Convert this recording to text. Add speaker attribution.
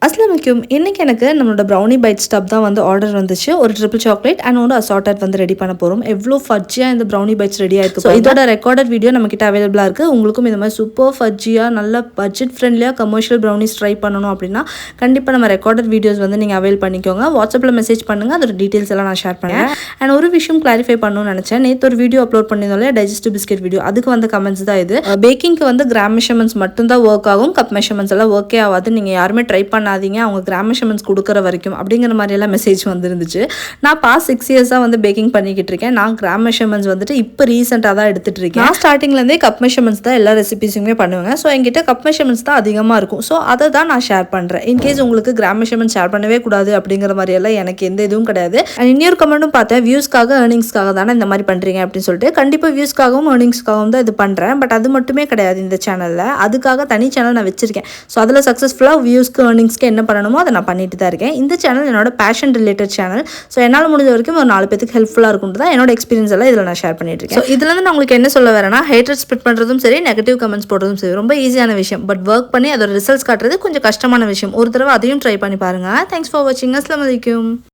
Speaker 1: அஸ்ஸலாமு இன்னைக்கு எனக்கு நம்மளோட ப்ரௌனி பைட் ஸ்டப் தான் வந்து ஆர்டர் வந்துச்சு. ஒரு ட்ரிபிள் சாக்லேட் அண்ட் ஒரு அசார்ட்டட் வந்து ரெடி பண்ண போகிறோம். எவ்வளோ ஃபஜ்ஜியாக இந்த ப்ரௌனி பைட்ஸ் ரெடி ஆயிருக்கு. ஸோ இதோட ரெக்கார்டட் வீடியோ நம்மக்கிட்ட அவைலபிளாக இருக்குது. உங்களுக்கும் இந்த மாதிரி சூப்பர் ஃபஜ்ஜியாக நல்ல பட்ஜெட் ஃப்ரெண்ட்லியாக கமர்ஷியல் ப்ரௌனிஸ் ட்ரை பண்ணணும் அப்படின்னா கண்டிப்பாக நம்ம ரெக்கார்டட் வீடியோஸ் வந்து நீங்கள் அவைல் பண்ணிக்கோங்க. வாட்ஸ்அப்பில் மெசேஜ் பண்ணுங்கள், அதோட டீட்டெயில்ஸ் எல்லாம் நான் ஷேர் பண்ணுறேன். அண்ட் ஒரு விஷயம் கிளாரிஃபை பண்ணணும்னு நினச்சேன். நேற்று ஒரு வீடியோ அப்லோட் பண்ணியிருந்தோம், டைஜஸ்டிவ் பிஸ்கெட் வீடியோ. அதுக்கு வந்து கமெண்ட்ஸ் தான் இது. பேக்கிங்க்கு வந்து கிராம் மெஷர்மெண்ட்ஸ் மட்டும்தான் ஒர்க் ஆகும், கப் மெஷர்மெண்ட்ஸ் எல்லாம் ஒர்க்கே ஆகாது, நீங்கள் யாருமே ட்ரை பண்ணாதீங்க, அவங்க கிராம் மெஷர்மெண்ட்ஸ் கொடுக்குற வரைக்கும் அப்படிங்கிற மாதிரி எல்லாம் மெசேஜ் வந்துருந்துச்சு. நான் பாஸ்ட் 6 இயர்ஸாக வந்து பேக்கிங் பண்ணிக்கிட்டு இருக்கேன். நான் கிராம் மெஷர்மெண்ட்ஸ் வந்துட்டு இப்போ ரீசெண்டாக தான் எடுத்துகிட்டு இருக்கேன். நான் ஸ்டார்டிங்லேருந்தே கப் மெஷர்மெண்ட்ஸ் தான் எல்லா ரெசிபிஸுமே பண்ணுவேன். ஸோ என்கிட்ட கப் மெஷர்மெண்ட்ஸ் தான் அதிகமாக இருக்கும். ஸோ அதை தான் நான் ஷேர் பண்ணுறேன். இன்கேஸ் உங்களுக்கு கிராம் மெஷர்மெண்ட் ஷேர் பண்ணவே கூடாது அப்படிங்கிற மாதிரி எல்லாம் எனக்கு எந்த இதுவும் கிடையாது. அண்ட் இன்னொரு கமெண்ட்டும் பார்த்தேன், வியூஸ்க்காக ஏர்னிங்ஸ்க்காக தானே இந்த மாதிரி பண்ணுறீங்க அப்படின்னு சொல்லிட்டு. கண்டிப்பாக வியூஸ்க்காகவும் ஏர்னிங்ஸ்க்காகவும் தான் இது பண்ணுறேன். பட் அது மட்டுமே கிடையாது இந்த சேனலில். அதுக்காக தனி சேனல் நான் வச்சிருக்கேன். ஸோ அதில் சக்ஸஸ்ஃபுல்லாக வியூஸ்க்கு ஏர்னிங்ஸ்க்கு என்ன பண்ணணுமோ அதை நான் பண்ணிட்டு தான் இருக்கேன். இந்த சேனல் என்னோட பேஷன் ரிலேட்டட் சேனல். ஸோ என்னால் முடிஞ்ச வரைக்கும் ஒரு 4 பேருக்கு ஹெல்ப்ஃபுல்லாக இருக்கும் தான் என்னோட எக்ஸ்பீரியன்ஸ் எல்லாம் இதில் நான் ஷேர் பண்ணிட்டு இருக்கேன். ஸோ இதுலேருந்து நான் உங்களுக்கு என்ன சொல்ல வரேன்னா, ஹேட்டர் ஸ்பிட் பண்ணுறதும் சரி, நெகட்டிவ் கமெண்ட்ஸ் போடுறதும் சரி ரொம்ப ஈஸியான விஷயம். பட் ஒர்க் பண்ணி அதோட ரிசல்ட்ஸ் காட்டுறது கொஞ்சம் கஷ்டமான விஷயம். ஒரு தடவை அதையும் ட்ரை பண்ணி பாருங்க. தேங்க்ஸ் ஃபார் வாட்சிங். அஸ்ஸலாமு அலைக்கும்.